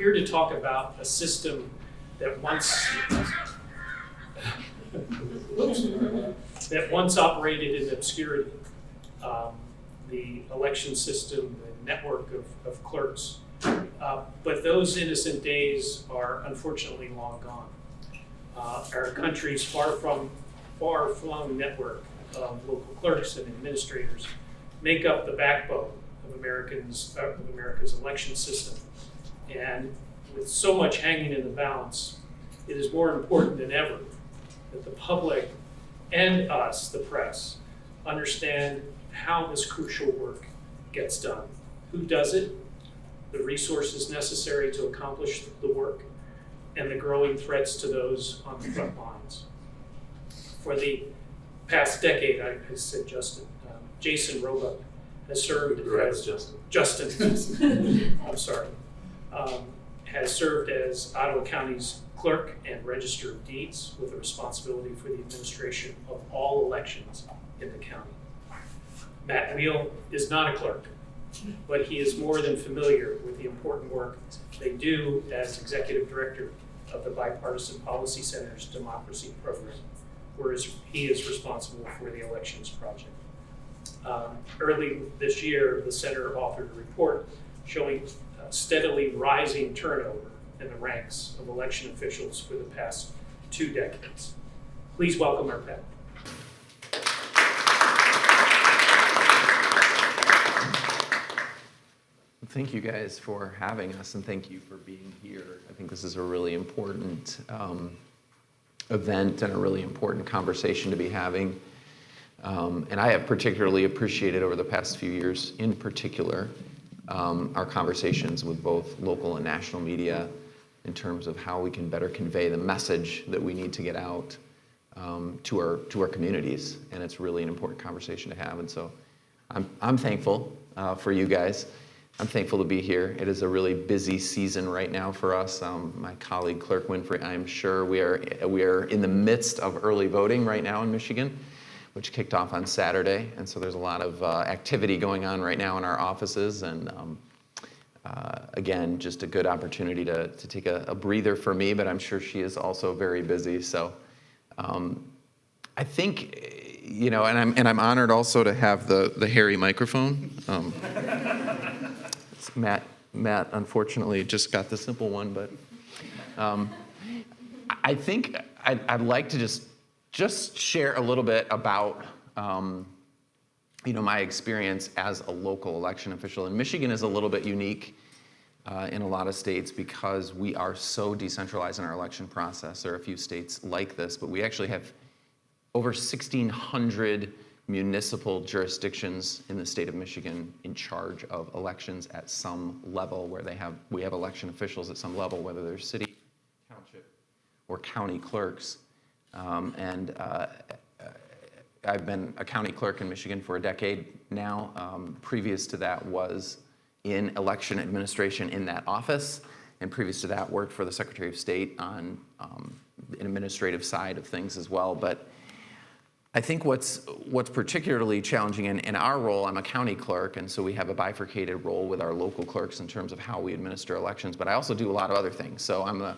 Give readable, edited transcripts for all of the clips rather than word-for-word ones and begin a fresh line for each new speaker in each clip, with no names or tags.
here to talk about a system that once operated in obscurity. The election system, the network of clerks. But those innocent days are unfortunately long gone. Our country's far-flung network of local clerks and administrators make up the backbone of America's election system. And with so much hanging in the balance, it is more important than ever that the public and us, the press, understand how this crucial work gets done. Who does it, the resources necessary to accomplish the work, and the growing threats to those on the front lines. For the past decade, I said Justin, Jason Roebuck has served as Justin. I'm sorry. Has served as Ottawa County's clerk and register of deeds with a responsibility for the administration of all elections in the county. Matt Weil is not a clerk, but he is more than familiar with the important work they do as executive director of the Bipartisan Policy Center's democracy program, where he is responsible for the elections project. Early this year, the center authored a report showing steadily rising turnover in the ranks of election officials for the past 2 decades. Please welcome our panel.
Thank you guys for having us, and thank you for being here. I think this is a really important event and a really important conversation to be having. And I have particularly appreciated over the past few years, in particular, our conversations with both local and national media in terms of how we can better convey the message that we need to get out to our communities. And it's really an important conversation to have. And so I'm thankful for you guys. I'm thankful to be here. It is a really busy season right now for us. My colleague, Clerk Winfrey, I'm sure we are in the midst of early voting right now in Michigan, which kicked off on Saturday. And so there's a lot of activity going on right now in our offices. And again, just a good opportunity to take a breather for me, but I'm sure she is also very busy. So I think, and I'm honored also to have the hairy microphone. Matt, unfortunately, just got the simple one, but I think I'd like to just share a little bit about my experience as a local election official. And Michigan is a little bit unique in a lot of states because we are so decentralized in our election process. There are a few states like this, but we actually have over 1,600 municipal jurisdictions in the state of Michigan in charge of elections at some level where we have election officials at some level, whether they're city, township, or county clerks. And I've been a county clerk in Michigan for a decade now. Previous to that was in election administration in that office, and previous to that worked for the Secretary of State on an administrative side of things as well. But I think what's particularly challenging in our role, I'm a county clerk, and so we have a bifurcated role with our local clerks in terms of how we administer elections, but I also do a lot of other things. So I'm the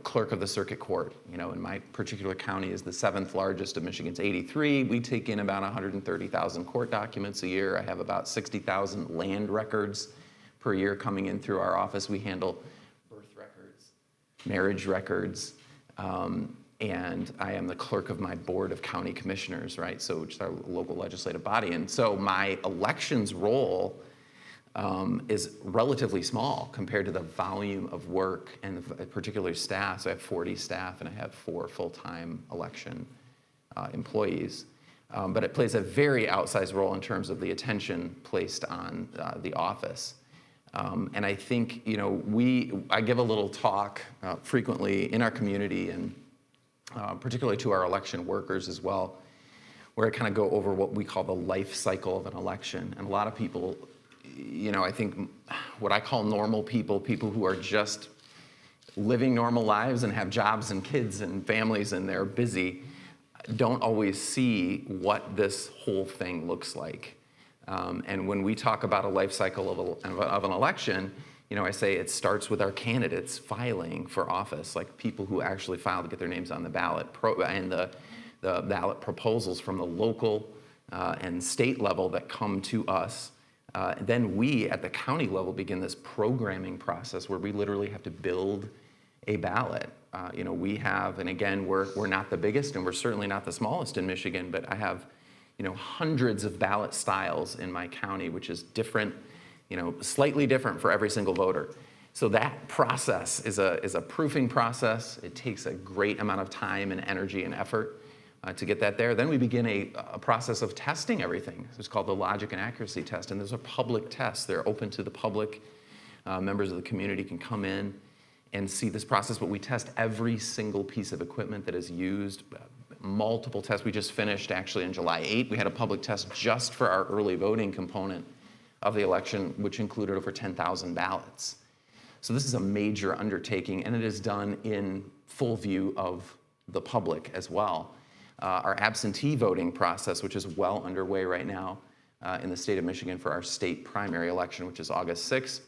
clerk of the circuit court. In my particular county is the 7th largest of Michigan's 83. We take in about 130,000 court documents a year. I have about 60,000 land records per year coming in through our office. We handle birth records, marriage records, and I am the clerk of my board of county commissioners, right? So which is our local legislative body. And so my elections role is relatively small compared to the volume of work and particularly staff. So I have 40 staff and I have 4 full-time election employees. But it plays a very outsized role in terms of the attention placed on the office. And I think, I give a little talk frequently in our community and particularly to our election workers as well, where I kind of go over what we call the life cycle of an election. And a lot of people, I think what I call normal people who are just living normal lives and have jobs and kids and families and they're busy, don't always see what this whole thing looks like. And when we talk about a life cycle of an election, I say it starts with our candidates filing for office, like people who actually file to get their names on the ballot, and the ballot proposals from the local and state level that come to us. Then we, at the county level, begin this programming process where we literally have to build a ballot. We have, and again, we're not the biggest, and we're certainly not the smallest in Michigan, but I have, hundreds of ballot styles in my county, which is different, slightly different for every single voter. So that process is a proofing process. It takes a great amount of time and energy and effort to get that there. Then we begin a process of testing everything. It's called the logic and accuracy test, and those are public tests. They're open to the public. Members of the community can come in and see this process, but we test every single piece of equipment that is used, multiple tests. We just finished, actually, on July 8th. We had a public test just for our early voting component of the election, which included over 10,000 ballots. So this is a major undertaking, and it is done in full view of the public as well. Our absentee voting process, which is well underway right now in the state of Michigan for our state primary election, which is August 6th.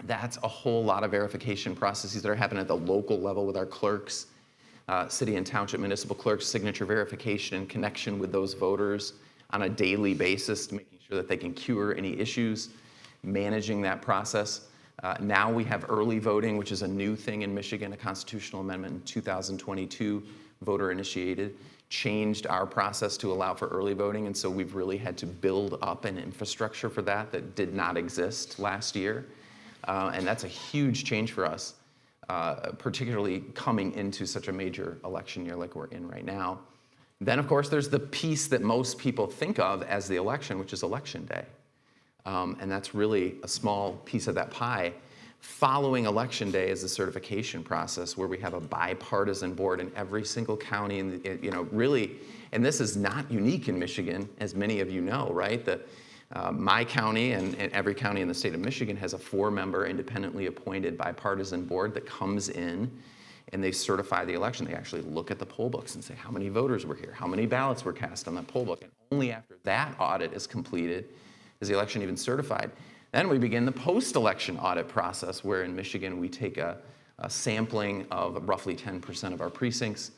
That's a whole lot of verification processes that are happening at the local level with our clerks, city and township municipal clerks, signature verification in connection with those voters on a daily basis, making sure that they can cure any issues, managing that process. Now we have early voting, which is a new thing in Michigan, a constitutional amendment in 2022, voter initiated, changed our process to allow for early voting, and so we've really had to build up an infrastructure for that did not exist last year. And that's a huge change for us, particularly coming into such a major election year like we're in right now. Then, of course, there's the piece that most people think of as the election, which is Election Day. And that's really a small piece of that pie. Following Election Day is the certification process where we have a bipartisan board in every single county, and really, and this is not unique in Michigan, as many of you know, right? My county and every county in the state of Michigan has a 4-member independently appointed bipartisan board that comes in and they certify the election. They actually look at the poll books and say how many voters were here, how many ballots were cast on that poll book. And only after that audit is completed is the election even certified. Then we begin the post-election audit process, where in Michigan we take a sampling of roughly 10% of our precincts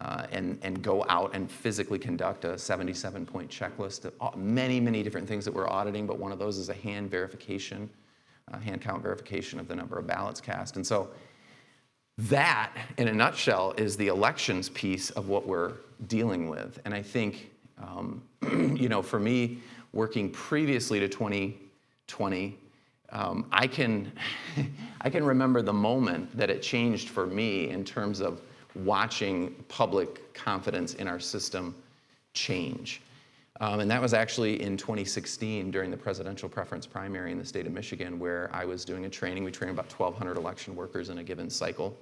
and go out and physically conduct a 77-point checklist of many, many different things that we're auditing, but one of those is a hand count verification of the number of ballots cast. And so that, in a nutshell, is the elections piece of what we're dealing with. And I think, for me, working previously to 2020, I can remember the moment that it changed for me in terms of watching public confidence in our system change. And that was actually in 2016 during the presidential preference primary in the state of Michigan, where I was doing a training. We train about 1,200 election workers in a given cycle.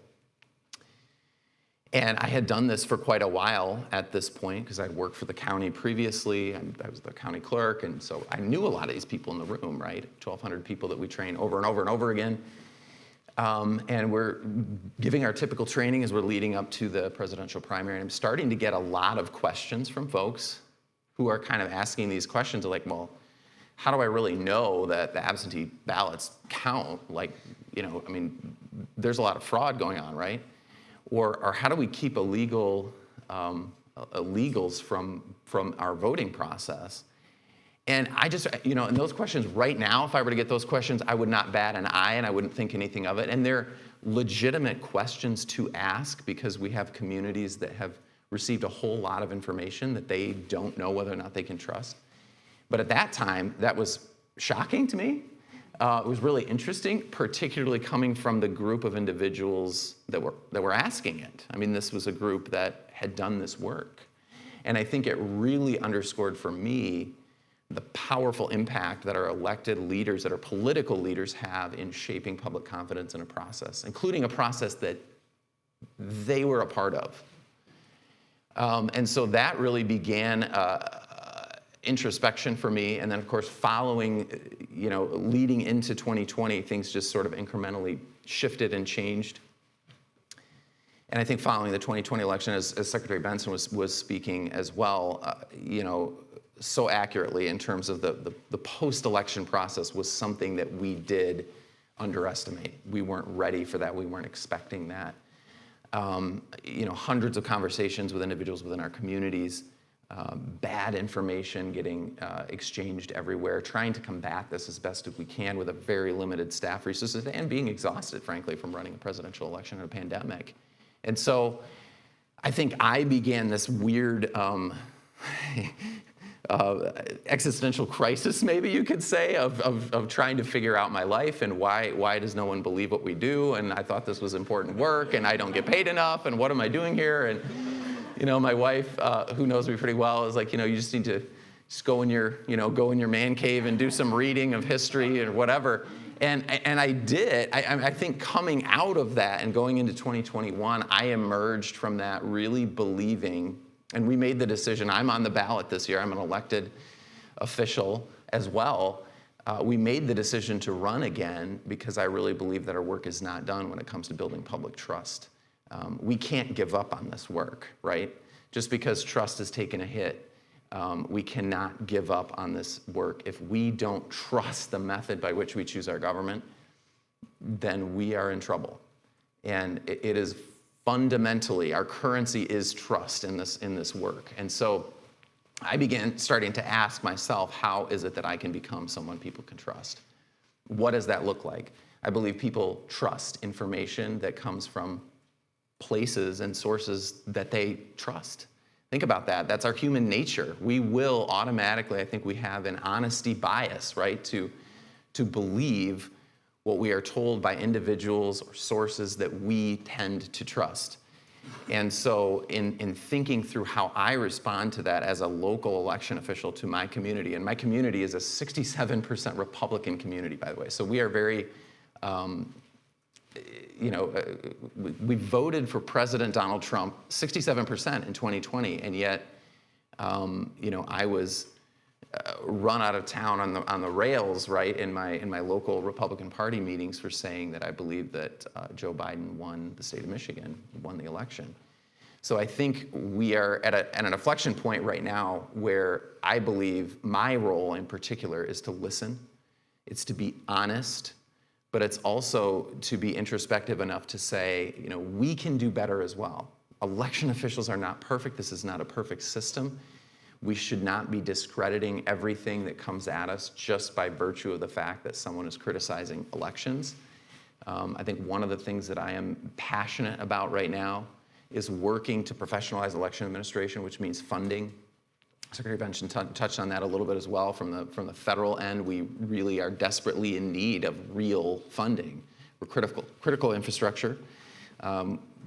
And I had done this for quite a while at this point because I'd worked for the county previously. I was the county clerk, and so I knew a lot of these people in the room, right? 1,200 people that we train over and over and over again. And we're giving our typical training as we're leading up to the presidential primary. And I'm starting to get a lot of questions from folks who are kind of asking these questions like, well, how do I really know that the absentee ballots count? There's a lot of fraud going on, right? Or how do we keep illegals from our voting process? And I just, and those questions right now, if I were to get those questions, I would not bat an eye and I wouldn't think anything of it. And they're legitimate questions to ask because we have communities that have received a whole lot of information that they don't know whether or not they can trust. But at that time, that was shocking to me. It was really interesting, particularly coming from the group of individuals that were asking it. I mean, this was a group that had done this work. And I think it really underscored for me the powerful impact that our elected leaders, that our political leaders have in shaping public confidence in a process, including a process that they were a part of. And so that really began introspection for me. And then, of course, following, leading into 2020, things just sort of incrementally shifted and changed. And I think following the 2020 election, as Secretary Benson was speaking as well, so accurately in terms of the post-election process was something that we did underestimate. We weren't ready for that. We weren't expecting that. Hundreds of conversations with individuals within our communities, bad information getting exchanged everywhere, trying to combat this as best as we can with a very limited staff resources and being exhausted, frankly, from running a presidential election in a pandemic. And so I think I began this weird existential crisis, maybe you could say, of trying to figure out my life and why does no one believe what we do? And I thought this was important work, and I don't get paid enough, and what am I doing here? And my wife, who knows me pretty well, is like, you just need to just go in your man cave and do some reading of history or whatever. And I did. I think coming out of that and going into 2021, I emerged from that really believing, and we made the decision. I'm on the ballot this year. I'm an elected official as well. We made the decision to run again because I really believe that our work is not done when it comes to building public trust. We can't give up on this work, right? Just because trust has taken a hit, we cannot give up on this work. If we don't trust the method by which we choose our government, then we are in trouble. And it is fundamentally, our currency is trust in this work. And so I began starting to ask myself, how is it that I can become someone people can trust? What does that look like? I believe people trust information that comes from places and sources that they trust. Think about that. That's our human nature. We will automatically, I think we have an honesty bias, right, to believe what we are told by individuals or sources that we tend to trust. And so in thinking through how I respond to that as a local election official to my community, and my community is a 67% Republican community, by the way, so we are very, we voted for President Donald Trump 67% in 2020, and yet, I was run out of town on the rails, right, in my local Republican Party meetings for saying that I believe that Joe Biden won the state of Michigan, won the election. So I think we are at an inflection point right now where I believe my role in particular is to listen. It's to be honest, but it's also to be introspective enough to say, we can do better as well. Election officials are not perfect. This is not a perfect system. We should not be discrediting everything that comes at us just by virtue of the fact that someone is criticizing elections. I think one of the things that I am passionate about right now is working to professionalize election administration, which means funding. Secretary Benson touched on that a little bit as well. From the federal end, we really are desperately in need of real funding. We're critical infrastructure.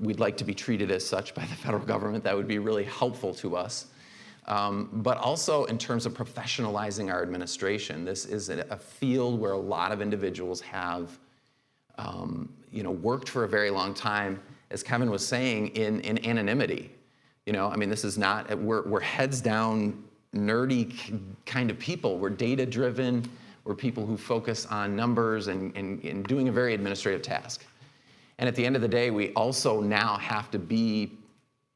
We'd like to be treated as such by the federal government. That would be really helpful to us. But also in terms of professionalizing our administration. This is a field where a lot of individuals have worked for a very long time, as Kevin was saying, in anonymity. This is not, we're heads down, nerdy kind of people. We're data driven. We're people who focus on numbers and doing a very administrative task. And at the end of the day, we also now have to be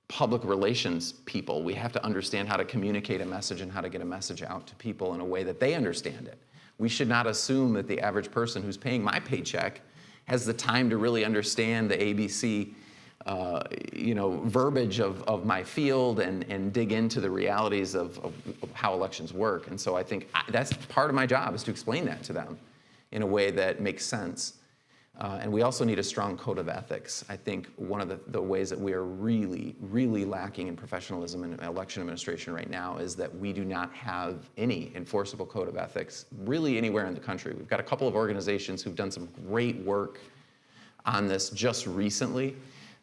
public relations people. We have to understand how to communicate a message and how to get a message out to people in a way that they understand it. We should not assume that the average person who's paying my paycheck has the time to really understand the ABC verbiage of my field and dig into the realities of how elections work. And so I think that's part of my job, is to explain that to them in a way that makes sense. And we also need a strong code of ethics. I think one of the ways that we are really, really lacking in professionalism in election administration right now is that we do not have any enforceable code of ethics really anywhere in the country. We've got a couple of organizations who've done some great work on this just recently,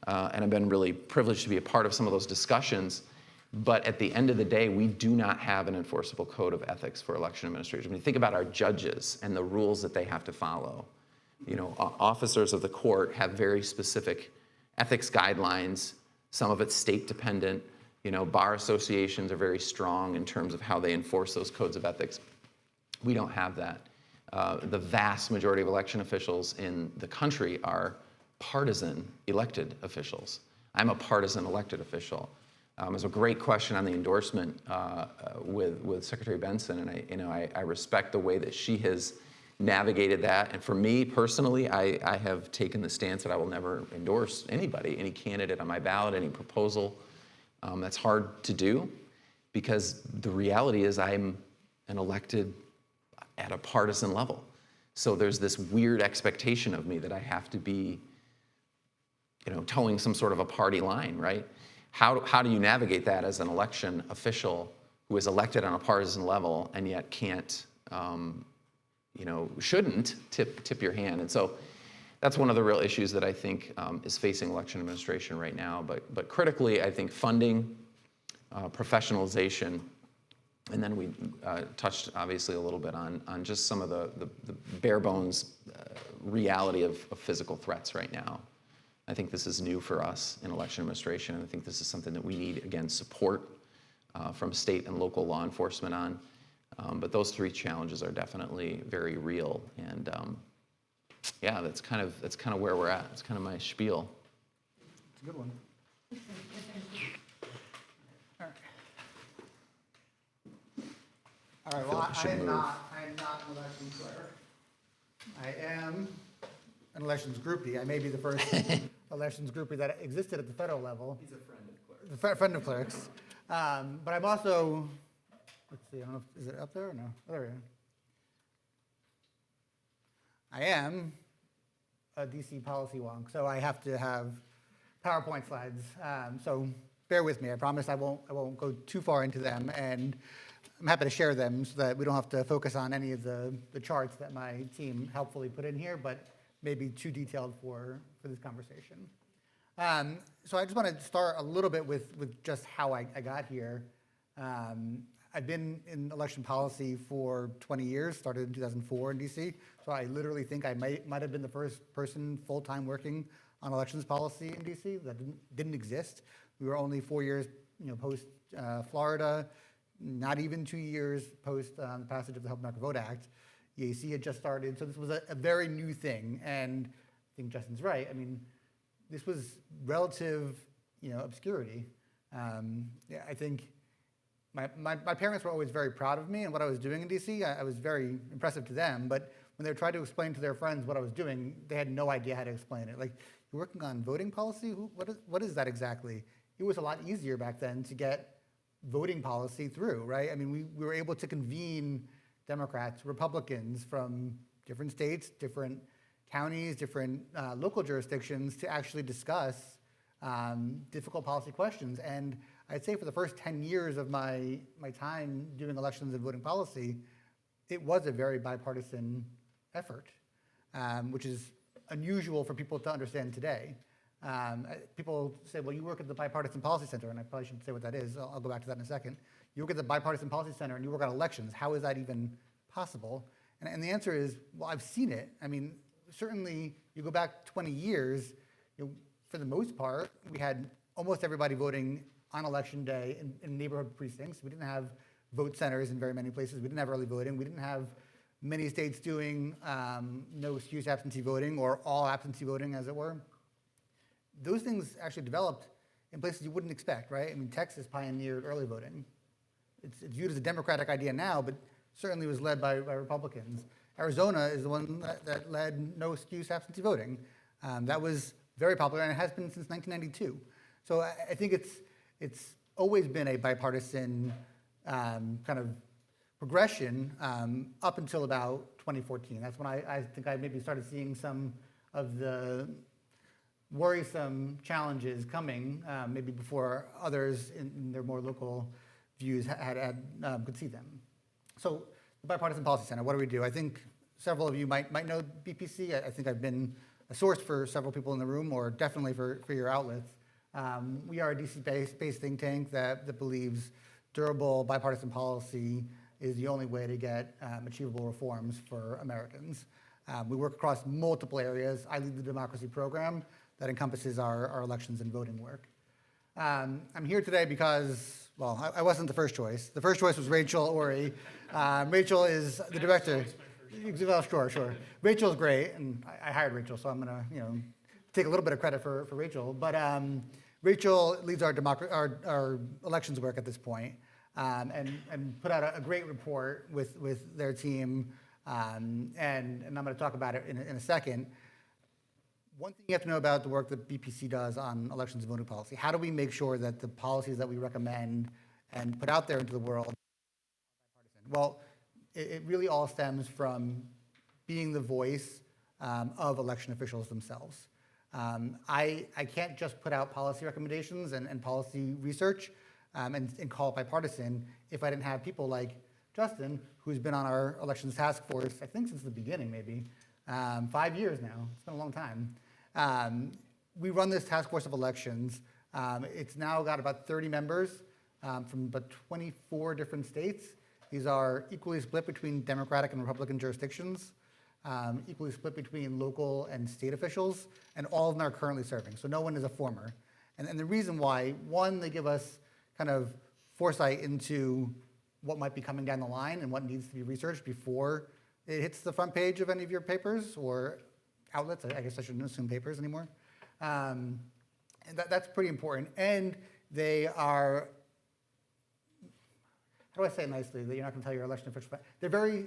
and I've been really privileged to be a part of some of those discussions. But at the end of the day, we do not have an enforceable code of ethics for election administration. When you think about our judges and the rules that they have to follow, officers of the court have very specific ethics guidelines. Some of it's state dependent. Bar associations are very strong in terms of how they enforce those codes of ethics. We don't have that. The vast majority of election officials in the country are partisan elected officials. I'm a partisan elected official. There's a great question on the endorsement with Secretary Benson, and I respect the way that she has navigated that. And for me personally, I have taken the stance that I will never endorse anybody, any candidate on my ballot, any proposal. That's hard to do because the reality is I'm an elected at a partisan level. So there's this weird expectation of me that I have to be, towing some sort of a party line, right? How do you navigate that as an election official who is elected on a partisan level and yet can't, shouldn't tip your hand? And so that's one of the real issues that I think is facing election administration right now. But critically, I think funding, professionalization, and then we touched obviously a little bit on just some of the bare bones reality of physical threats right now. I think this is new for us in election administration, and I think this is something that we need, again, support from state and local law enforcement on. But those three challenges are definitely very real, and yeah, that's kind of where we're at. It's kind of my spiel.
It's a good one. All right, well, I am not an elections clerk. I am an elections groupie. I may be the first elections groupie that existed at the federal level.
He's a friend of clerks.
A friend of clerks. But I'm also, let's see, I don't know, is it up there or no? Oh, there we go. I am a DC policy wonk, so I have to have PowerPoint slides. So bear with me. I promise I won't go too far into them, and I'm happy to share them so that we don't have to focus on any of the charts that my team helpfully put in here, but maybe too detailed for this conversation. So I just want to start a little bit with just how I got here. I've been in election policy for 20 years, started in 2004 in DC, so I literally think I might have been the first person full-time working on elections policy in DC. That didn't exist. We were only 4 years post Florida, not even 2 years post the passage of the Help America Vote Act. EAC had just started, so this was a very new thing, and I think Justin's right. I mean, this was relative obscurity. Yeah, I think my parents were always very proud of me and what I was doing in DC. I was very impressive to them, but when they tried to explain to their friends what I was doing, they had no idea how to explain it. Like, you're working on voting policy? What is that exactly? It was a lot easier back then to get voting policy through, right? I mean, we were able to convene Democrats, Republicans from different states, different counties, different local jurisdictions to actually discuss difficult policy questions. And I'd say for the first 10 years of my time doing elections and voting policy, it was a very bipartisan effort, which is unusual for people to understand today. People say, well, you work at the Bipartisan Policy Center, and I probably shouldn't say what that is. I'll go back to that in a second. You work at the Bipartisan Policy Center and you work on elections. How is that even possible? And the answer is, well, I've seen it. I mean, certainly you go back 20 years, for the most part, we had almost everybody voting on election day in neighborhood precincts. We didn't have vote centers in very many places. We didn't have early voting. We didn't have many states doing no excuse absentee voting or all absentee voting, as it were. Those things actually developed in places you wouldn't expect, right? I mean, Texas pioneered early voting. It's viewed as a Democratic idea now, but certainly was led by Republicans. Arizona is the one that led no excuse absentee voting. That was very popular, and it has been since 1992. So I think it's always been a bipartisan kind of progression up until about 2014. That's when I think I maybe started seeing some of the worrisome challenges coming, maybe before others in their more local views could see them. So the Bipartisan Policy Center, what do we do? I think several of you might know BPC. I think I've been a source for several people in the room, or definitely for your outlets. We are a DC-based think tank that believes durable bipartisan policy is the only way to get achievable reforms for Americans. We work across multiple areas. I lead the democracy program that encompasses our elections and voting work. I'm here today because, well, I wasn't the first choice. The first choice was Rachel Ori. Rachel is the director. Well, sure. Rachel's great, and I hired Rachel, so I'm gonna, take a little bit of credit for Rachel. But Rachel leads our elections work at this point, and put out a great report with their team And I'm going to talk about it in a second. One thing you have to know about the work that BPC does on elections and voting policy. How do we make sure that the policies that we recommend and put out there into the world are bipartisan? Well, it really all stems from being the voice of election officials themselves. I can't just put out policy recommendations and policy research and call it bipartisan if I didn't have people like Justin, who's been on our elections task force, I think since the beginning maybe, 5 years now. It's been a long time. We run this task force of elections. It's now got about 30 members from about 24 different states. These are equally split between Democratic and Republican jurisdictions, equally split between local and state officials, and all of them are currently serving, so no one is a former. And the reason why, one, they give us kind of foresight into what might be coming down the line and what needs to be researched before it hits the front page of any of your papers or outlets. I guess I shouldn't assume papers anymore. And that's pretty important. And they are, how do I say it nicely that you're not going to tell your election officials, but they're very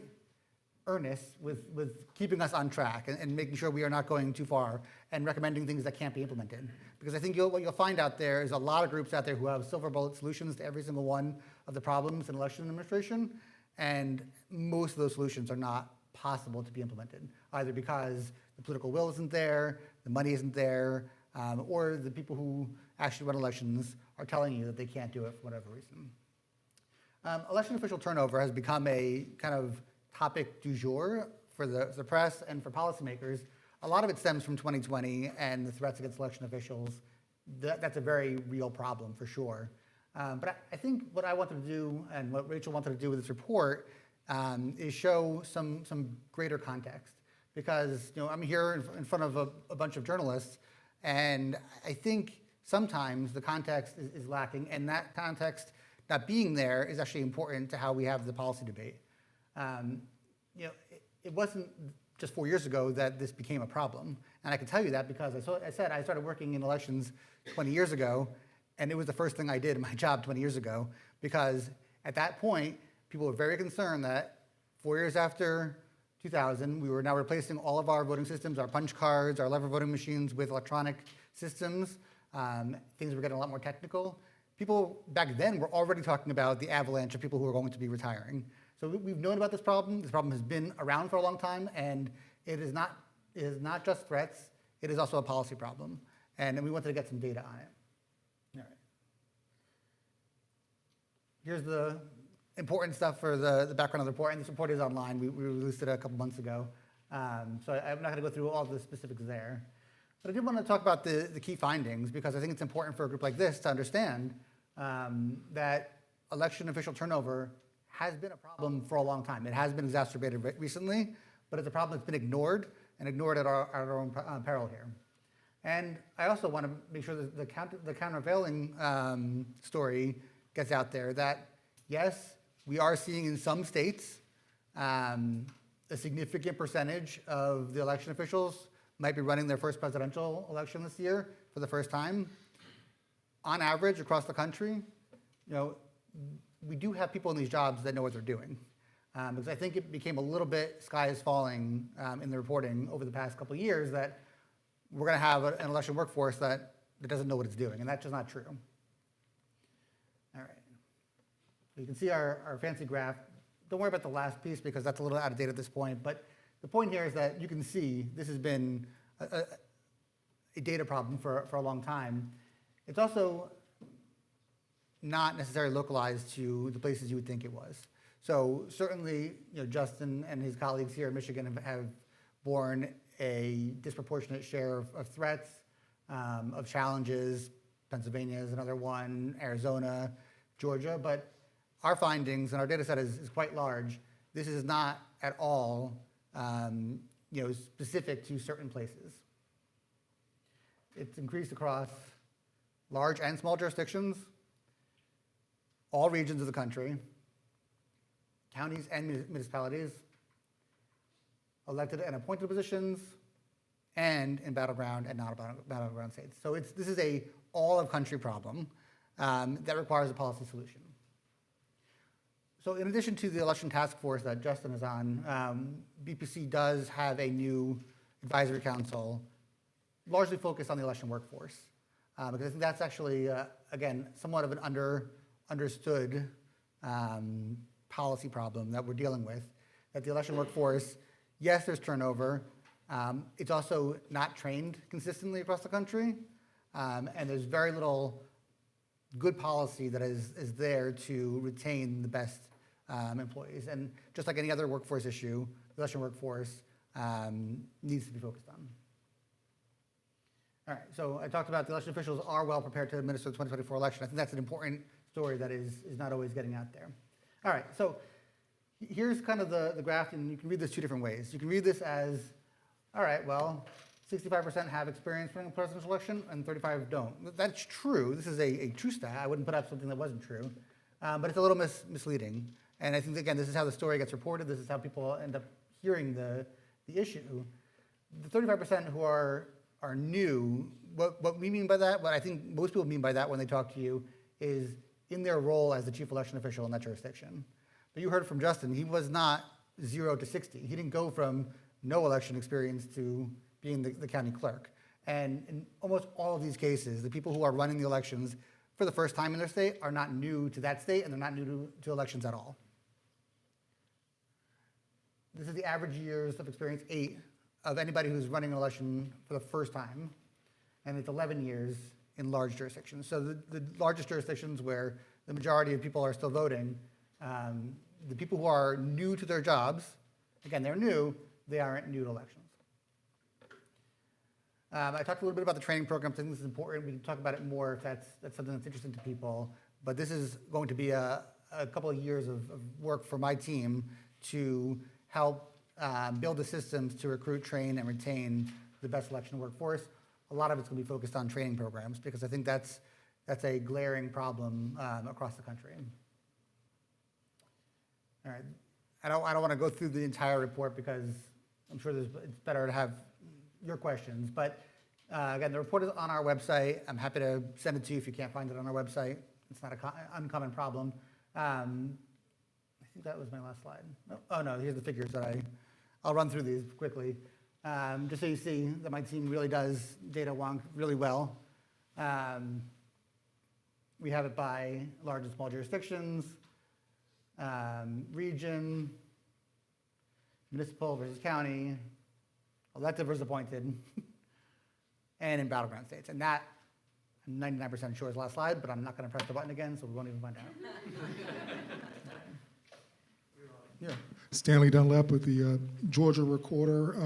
earnest with keeping us on track and making sure we are not going too far and recommending things that can't be implemented. Because I think what you'll find out there is a lot of groups out there who have silver bullet solutions to every single one of the problems in election administration, and most of those solutions are not possible to be implemented, either because the political will isn't there, the money isn't there, or the people who actually run elections are telling you that they can't do it for whatever reason. Election official turnover has become a kind of topic du jour for the press and for policymakers. A lot of it stems from 2020 and the threats against election officials. That's a very real problem for sure. But I think what I wanted to do and what Rachel wanted to do with this report is show some greater context. Because I'm here in front of a bunch of journalists, and I think sometimes the context is lacking, and that context not being there is actually important to how we have the policy debate. It wasn't just 4 years ago that this became a problem. And I can tell you that because I started working in elections 20 years ago, and it was the first thing I did in my job 20 years ago, because at that point, people were very concerned that 4 years after 2000, we were now replacing all of our voting systems, our punch cards, our lever voting machines with electronic systems. Things were getting a lot more technical. People back then were already talking about the avalanche of people who are going to be retiring. So we've known about this problem. This problem has been around for a long time, and it is not just threats. It is also a policy problem, and we wanted to get some data on it. All right. Here's the important stuff for the background of the report, and this report is online. We released it a couple months ago, so I'm not going to go through all the specifics there. But I did want to talk about the key findings, because I think it's important for a group like this to understand that election official turnover has been a problem for a long time. It has been exacerbated recently, but it's a problem that's been ignored at our own peril here. And I also want to make sure that the countervailing story gets out there that, yes, we are seeing in some states a significant percentage of the election officials might be running their first presidential election this year for the first time. On average, across the country, we do have people in these jobs that know what they're doing. Because I think it became a little bit sky is falling in the reporting over the past couple of years that we're going to have an election workforce that doesn't know what it's doing, and that's just not true. All right. So you can see our fancy graph. Don't worry about the last piece because that's a little out of date at this point, but the point here is that you can see this has been a data problem for a long time. It's also not necessarily localized to the places you would think it was. So certainly, Justin and his colleagues here in Michigan have borne a disproportionate share of threats, of challenges. Pennsylvania is another one, Arizona, Georgia. But our findings and our data set is quite large. This is not at all specific to certain places. It's increased across large and small jurisdictions, all regions of the country, counties and municipalities, elected and appointed positions, and in battleground and not battleground states. So this is a all-of-country problem that requires a policy solution. So in addition to the election task force that Justin is on, BPC does have a new advisory council, largely focused on the election workforce. Because I think that's actually, again, somewhat of an understood policy problem that we're dealing with. That the election workforce, yes, there's turnover. It's also not trained consistently across the country. And there's very little good policy that is there to retain the best employees. And just like any other workforce issue, the election workforce needs to be focused on. All right, so I talked about the election officials are well prepared to administer the 2024 election. I think that's an important story that is not always getting out there. All right, so here's kind of the graph, and you can read this two different ways. You can read this as, all right, well, 65% have experience running a presidential election and 35 don't. That's true. This is a true stat. I wouldn't put up something that wasn't true, but it's a little misleading. And I think, again, this is how the story gets reported. This is how people end up hearing the issue. The 35% who are new, what we mean by that, what I think most people mean by that when they talk to you, is in their role as the chief election official in that jurisdiction. But you heard from Justin, he was not 0 to 60. He didn't go from no election experience to being the county clerk. And in almost all of these cases, the people who are running the elections for the first time in their state are not new to that state, and they're not new to elections at all. This is the average years of experience, 8, of anybody who's running an election for the first time, and it's 11 years in large jurisdictions. So the largest jurisdictions where the majority of people are still voting, the people who are new to their jobs, again, they're new, they aren't new to elections. I talked a little bit about the training programs. I think this is important. We can talk about it more if that's something that's interesting to people. But this is going to be a couple of years of work for my team to help build the systems to recruit, train, and retain the best election workforce. A lot of it's going to be focused on training programs because I think that's a glaring problem across the country. All right, I don't want to go through the entire report because I'm sure it's better to have your questions. But again, the report is on our website. I'm happy to send it to you if you can't find it on our website. It's not an uncommon problem. I think that was my last slide. Oh no, here's the figures that I'll run through these quickly. Just so you see that my team really does data wonk really well. We have it by large and small jurisdictions, region, municipal versus county, elected versus appointed, and in battleground states. And that, I'm 99% sure is the last slide, but I'm not going to press the button again, so we won't even find out. Yeah.
Stanley Dunlap with the Georgia Recorder.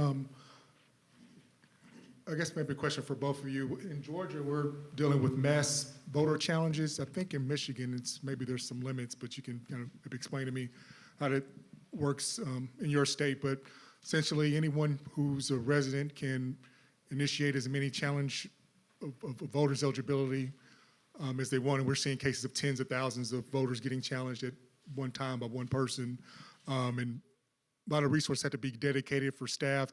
I guess maybe a question for both of you. In Georgia, we're dealing with mass voter challenges. I think in Michigan, maybe there's some limits, but you can kind of maybe explain to me how that works in your state. But essentially, anyone who's a resident can initiate as many challenge of voters' eligibility as they want. And we're seeing cases of tens of thousands of voters getting challenged at one time by one person. And a lot of resources have to be dedicated for staff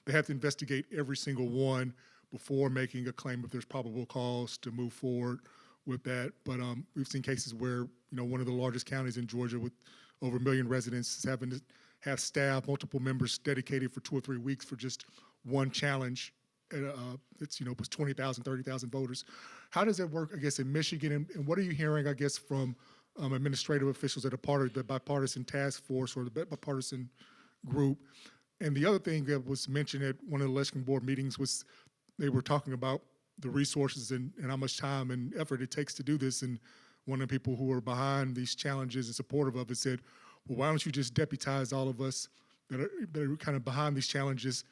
they have to investigate every single one before making a claim if there's probable cause to move forward with that. But we've seen cases where, one of the largest counties in Georgia with over 1 million residents is having to have staff, multiple members dedicated for 2 or 3 weeks for just one challenge. It's, it was 20,000, 30,000 voters. How does that work, I guess, in Michigan? And what are you hearing, I guess, from administrative officials that are part of the bipartisan task force or the bipartisan group? And the other thing that was mentioned at one of the election board meetings was they were talking about the resources and how much time and effort it takes to do this. And one of the people who are behind these challenges and supportive of it said, well, why don't you just deputize all of us that are kind of behind these challenges,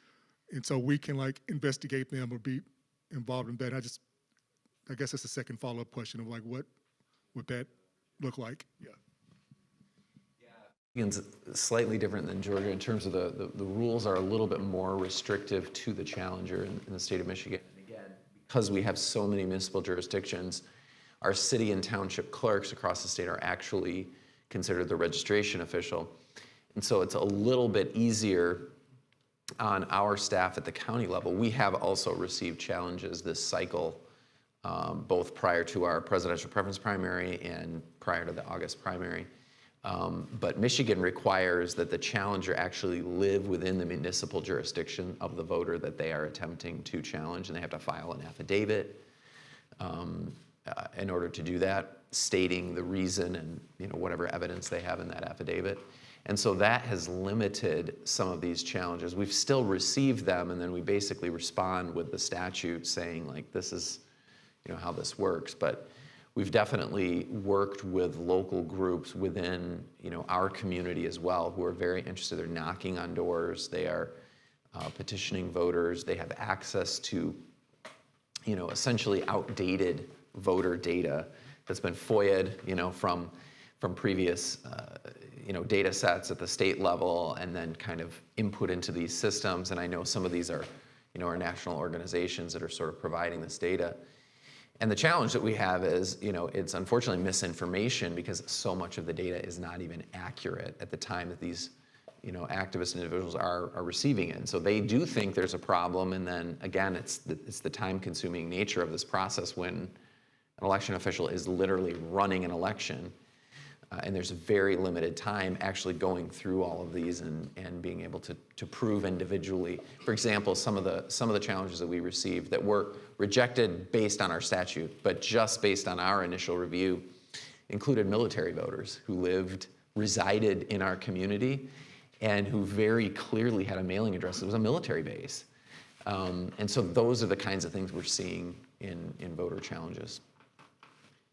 and so we can investigate them or be involved in that. I guess that's a second follow-up question of what would that look like? Yeah.
Michigan's slightly different than Georgia in terms of the rules are a little bit more restrictive to the challenger in the state of Michigan. And again, because we have so many municipal jurisdictions, our city and township clerks across the state are actually considered the registration official. And so it's a little bit easier on our staff at the county level. We have also received challenges this cycle, both prior to our presidential preference primary and prior to the August primary. But Michigan requires that the challenger actually live within the municipal jurisdiction of the voter that they are attempting to challenge, and they have to file an affidavit in order to do that, stating the reason and whatever evidence they have in that affidavit. And so that has limited some of these challenges. We've still received them, and then we basically respond with the statute saying, like, this is how this works. But we've definitely worked with local groups within our community as well who are very interested. They're knocking on doors. They are petitioning voters. They have access to essentially outdated voter data that's been FOIA'd from previous data sets at the state level and then kind of input into these systems. And I know some of these are are national organizations that are sort of providing this data. And the challenge that we have is, it's unfortunately misinformation because so much of the data is not even accurate at the time that these, activist individuals are receiving it. And so they do think there's a problem, and then again, it's the time-consuming nature of this process when an election official is literally running an election, and there's very limited time actually going through all of these and being able to prove individually. For example, some of the challenges that we received that were rejected based on our statute, but just based on our initial review, included military voters who resided in our community and who very clearly had a mailing address that was a military base. And so those are the kinds of things we're seeing in voter challenges.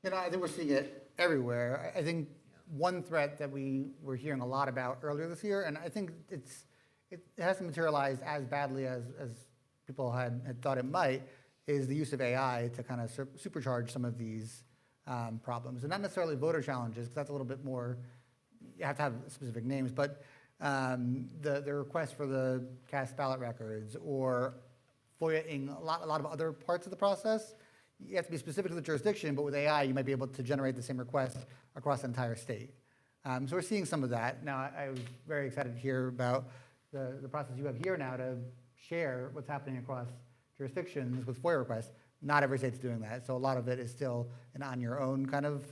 I think we're seeing it everywhere. I think one threat that we were hearing a lot about earlier this year, and I think it hasn't materialized as badly as people had thought it might, is the use of AI to kind of supercharge some of these problems. And not necessarily voter challenges, because that's a little bit more, you have to have specific names, but the request for the cast ballot records or FOIA-ing a lot of other parts of the process. You have to be specific to the jurisdiction, but with AI, you might be able to generate the same request across the entire state. So we're seeing some of that. Now, I was very excited to hear about the process you have here now to share what's happening across jurisdictions with FOIA requests. Not every state's doing that, so a lot of it is still an on-your-own kind of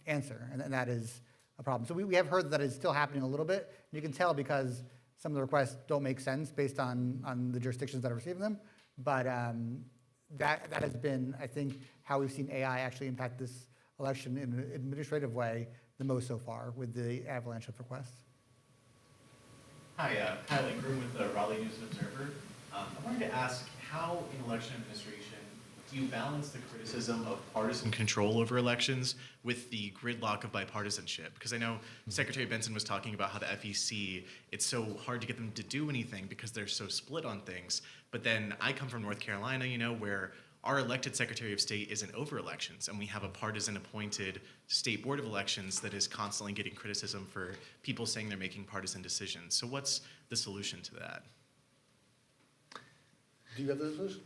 answer, and that is a problem. So we have heard that it's still happening a little bit. You can tell because some of the requests don't make sense based on the jurisdictions that are receiving them, but that has been, I think, how we've seen AI actually impact this election in an administrative way the most so far with the avalanche of requests.
Hi, Kyle Ingram with the Raleigh News and Observer. I wanted to ask, how in election administration do you balance the criticism of partisan control over elections with the gridlock of bipartisanship? Because I know Secretary Benson was talking about how the FEC, it's so hard to get them to do anything because they're so split on things. But then I come from North Carolina, where our elected Secretary of State isn't over elections, and we have a partisan appointed state board of elections that is constantly getting criticism for people saying they're making partisan decisions. So what's the solution to that?
Do you have the solution?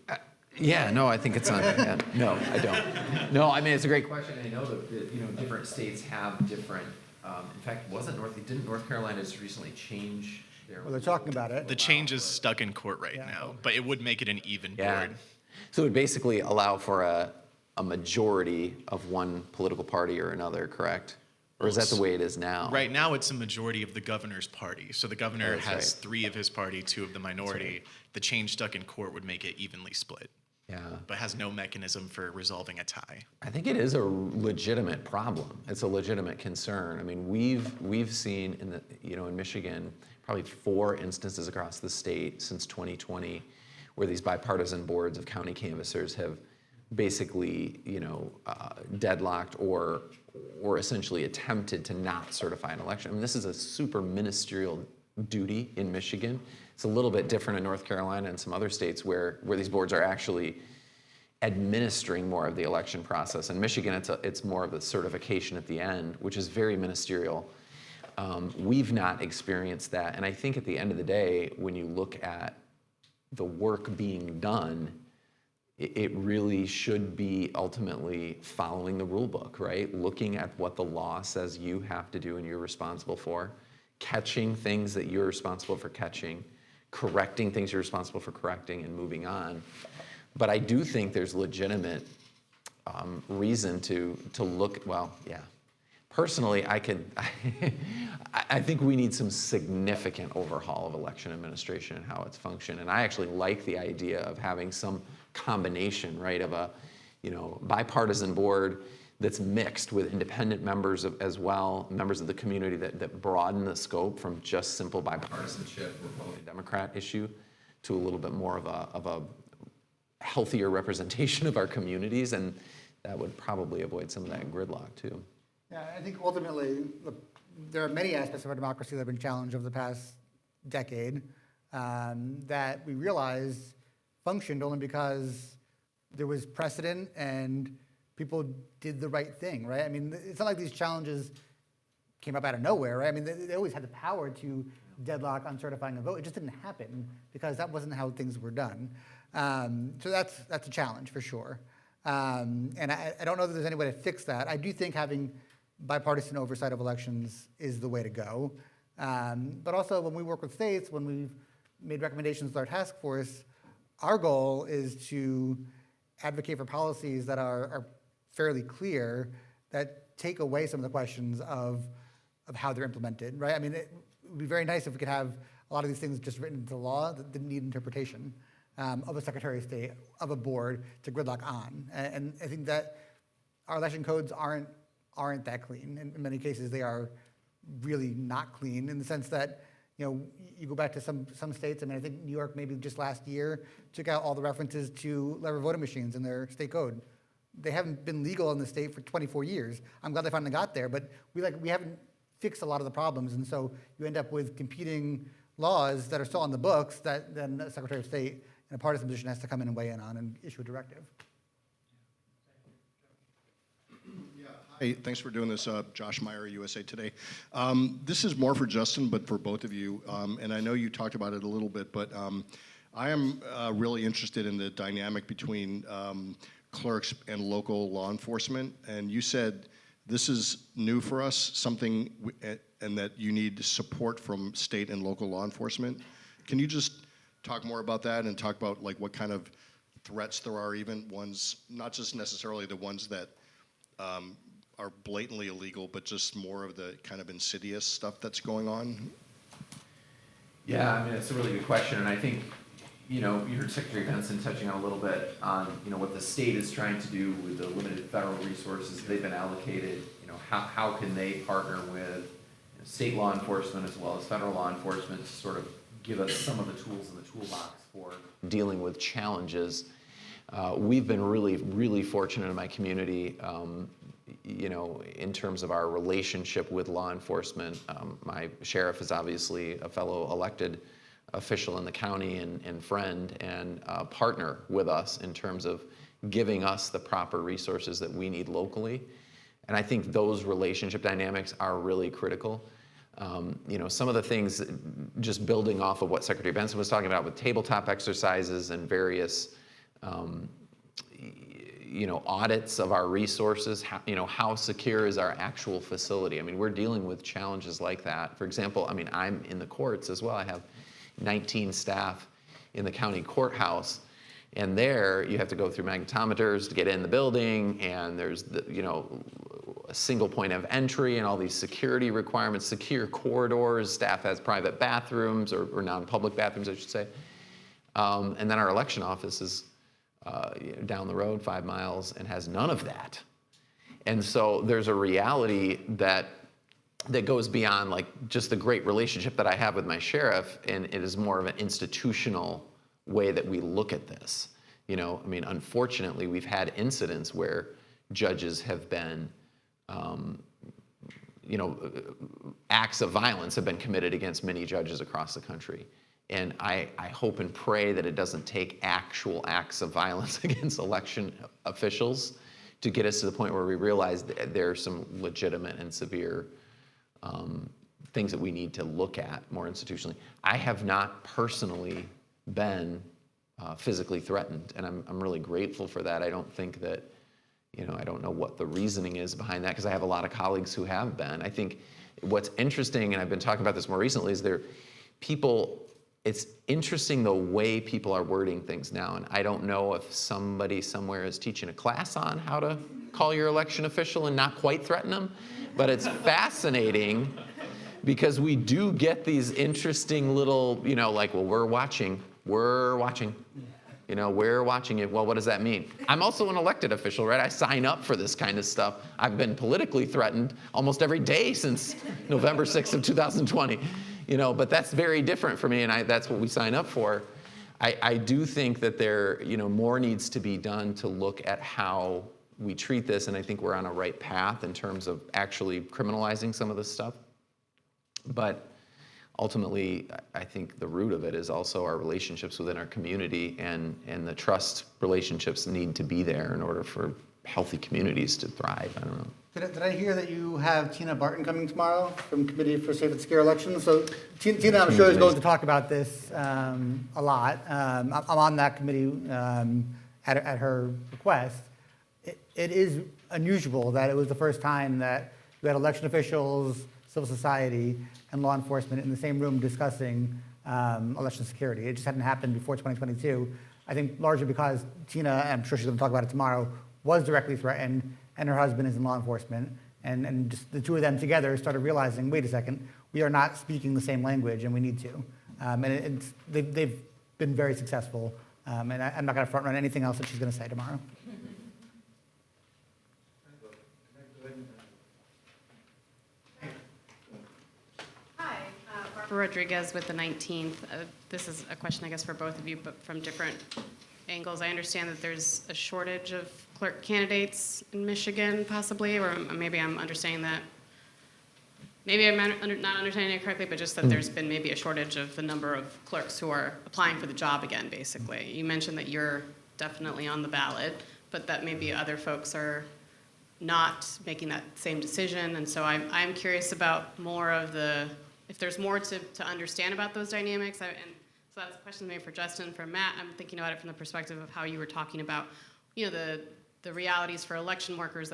Yeah, no, I think it's not bad. No, I don't. No, I mean, it's a great question. I know that different states have different. In fact, didn't North Carolina just recently change their?
Well, they're talking about it.
The change is stuck in court right now, but it would make it an even board.
So it would basically allow for a majority of one political party or another, correct? Or is that the way it is now?
Right now, it's a majority of the governor's party. So the governor has 3 of his party, 2 of the minority. Right. The change stuck in court would make it evenly split.
Yeah.
But has no mechanism for resolving a tie.
I think it is a legitimate problem. It's a legitimate concern. I mean, we've seen in Michigan probably 4 instances across the state since 2020 where these bipartisan boards of county canvassers have basically, deadlocked or essentially attempted to not certify an election. I mean, this is a super ministerial duty in Michigan. It's a little bit different in North Carolina and some other states where these boards are actually administering more of the election process. In Michigan, it's more of the certification at the end, which is very ministerial. We've not experienced that. And I think at the end of the day, when you look at the work being done, it really should be ultimately following the rule book, right? Looking at what the law says you have to do and you're responsible for, catching things that you're responsible for catching, correcting things you're responsible for correcting, and moving on. But I do think there's legitimate reason to look, Personally, I think we need some significant overhaul of election administration and how it's functioned. And I actually like the idea of having some combination, right, of a, bipartisan board that's mixed with independent members as well, members of the community that broaden the scope from just simple bipartisanship, Republican Democrat issue, to a little bit more of a healthier representation of our communities, and that would probably avoid some of that gridlock too.
Yeah, I think ultimately, look, there are many aspects of our democracy that have been challenged over the past decade that we realize functioned only because there was precedent and people did the right thing, right? I mean, it's not like these challenges came up out of nowhere, right? I mean, they always had the power to deadlock on certifying a vote. It just didn't happen because that wasn't how things were done. So that's a challenge for sure. And I don't know that there's any way to fix that. I do think having bipartisan oversight of elections is the way to go. But also when we work with states, when we've made recommendations to our task force, our goal is to advocate for policies that are fairly clear, that take away some of the questions of how they're implemented, right? I mean, it would be very nice if we could have a lot of these things just written into law that didn't need interpretation of a Secretary of State, of a board to gridlock on. And I think that our election codes aren't that clean. In many cases, they are really not clean in the sense that, you go back to some states. I mean, I think New York maybe just last year took out all the references to lever voting machines in their state code. They haven't been legal in the state for 24 years. I'm glad they finally got there, but we haven't fixed a lot of the problems, and so you end up with competing laws that are still on the books that then the Secretary of State in a partisan position has to come in and weigh in on and issue a directive.
Hey, thanks for doing this, Josh Meyer, USA Today. This is more for Justin, but for both of you, and I know you talked about it a little bit, but I am really interested in the dynamic between clerks and local law enforcement, and you said this is new for us, something, and that you need support from state and local law enforcement. Can you just talk more about that and talk about like what kind of threats there are, even ones, not just necessarily the ones that are blatantly illegal, but just more of the kind of insidious stuff that's going on?
Yeah, I mean, it's a really good question, and I think, you heard Secretary Benson touching on a little bit on, what the state is trying to do with the limited federal resources they've been allocated. How can they partner with state law enforcement as well as federal law enforcement to sort of give us some of the tools in the toolbox for dealing with challenges. We've been really, really fortunate in my community, in terms of our relationship with law enforcement. My sheriff is obviously a fellow elected official in the county and friend and partner with us in terms of giving us the proper resources that we need locally. And I think those relationship dynamics are really critical. Some of the things, just building off of what Secretary Benson was talking about with tabletop exercises and various audits of our resources, how secure is our actual facility? I mean, we're dealing with challenges like that. For example, I'm in the courts as well. I have 19 staff in the county courthouse, and there you have to go through magnetometers to get in the building, and there's a single point of entry and all these security requirements, secure corridors. Staff has private bathrooms or non-public bathrooms, I should say. And then our election office is down the road 5 miles and has none of that. And so there's a reality that goes beyond like just the great relationship that I have with my sheriff, and it is more of an institutional way that we look at this. Unfortunately, we've had incidents where judges have been, acts of violence have been committed against many judges across the country. And I hope and pray that it doesn't take actual acts of violence against election officials to get us to the point where we realize that there are some legitimate and severe things that we need to look at more institutionally. I have not personally been physically threatened, and I'm really grateful for that. I don't think that, I don't know what the reasoning is behind that, because I have a lot of colleagues who have been. I think what's interesting, and I've been talking about this more recently, is it's interesting the way people are wording things now, and I don't know if somebody somewhere is teaching a class on how to call your election official and not quite threaten them, But it's fascinating because we do get these interesting little, like, well, we're watching. We're watching it. Well, what does that mean? I'm also an elected official, right? I sign up for this kind of stuff. I've been politically threatened almost every day since November 6th of 2020, but that's very different for me, and that's what we sign up for. I do think that there, more needs to be done to look at how we treat this, and I think we're on a right path in terms of actually criminalizing some of this stuff. But ultimately, I think the root of it is also our relationships within our community, and the trust relationships need to be there in order for healthy communities to thrive. I don't know.
Did I hear that you have Tina Barton coming tomorrow from Committee for Safe and Secure Elections? So Tina, I'm sure, is going to talk about this a lot. I'm on that committee at her request. It is unusual that it was the first time that we had election officials, civil society, and law enforcement in the same room discussing election security. It just hadn't happened before 2022. I think largely because Tina, I'm sure she's going to talk about it tomorrow, was directly threatened, and her husband is in law enforcement. And just the two of them together started realizing, wait a second, we are not speaking the same language, and we need to. And they've been very successful. And I'm not going to front run anything else that she's going to say tomorrow.
Rodriguez with the 19th. This is a question, I guess, for both of you, but from different angles. I understand that there's a shortage of clerk candidates in Michigan, possibly, or maybe I'm understanding that. Maybe I'm not understanding it correctly, but just that there's been maybe a shortage of the number of clerks who are applying for the job again, basically. You mentioned that you're definitely on the ballot, but that maybe other folks are not making that same decision. And so I'm curious about more of if there's more to understand about those dynamics. And so that's a question maybe for Justin. For Matt, I'm thinking about it from the perspective of how you were talking about, the realities for election workers,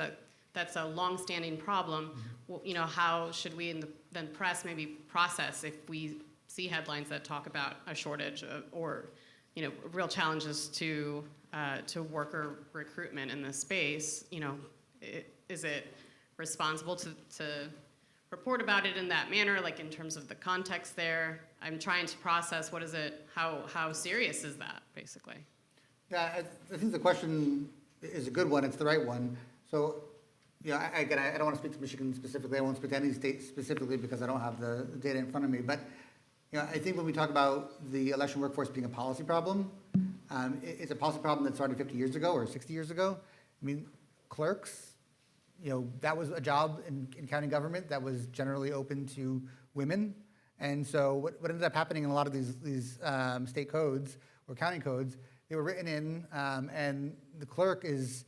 that's a long-standing problem. Well, how should we in the press maybe process if we see headlines that talk about a shortage or real challenges to worker recruitment in this space? Is it responsible to report about it in that manner, like in terms of the context there? I'm trying to process how serious is that, basically?
Yeah, I think the question is a good one. It's the right one. So, I don't want to speak to Michigan specifically. I won't speak to any state specifically because I don't have the data in front of me. But, I think when we talk about the election workforce being a policy problem, it's a policy problem that started 50 years ago or 60 years ago. I mean, clerks, that was a job in county government that was generally open to women. And so what ended up happening in a lot of these state codes or county codes, they were written in, and the clerk is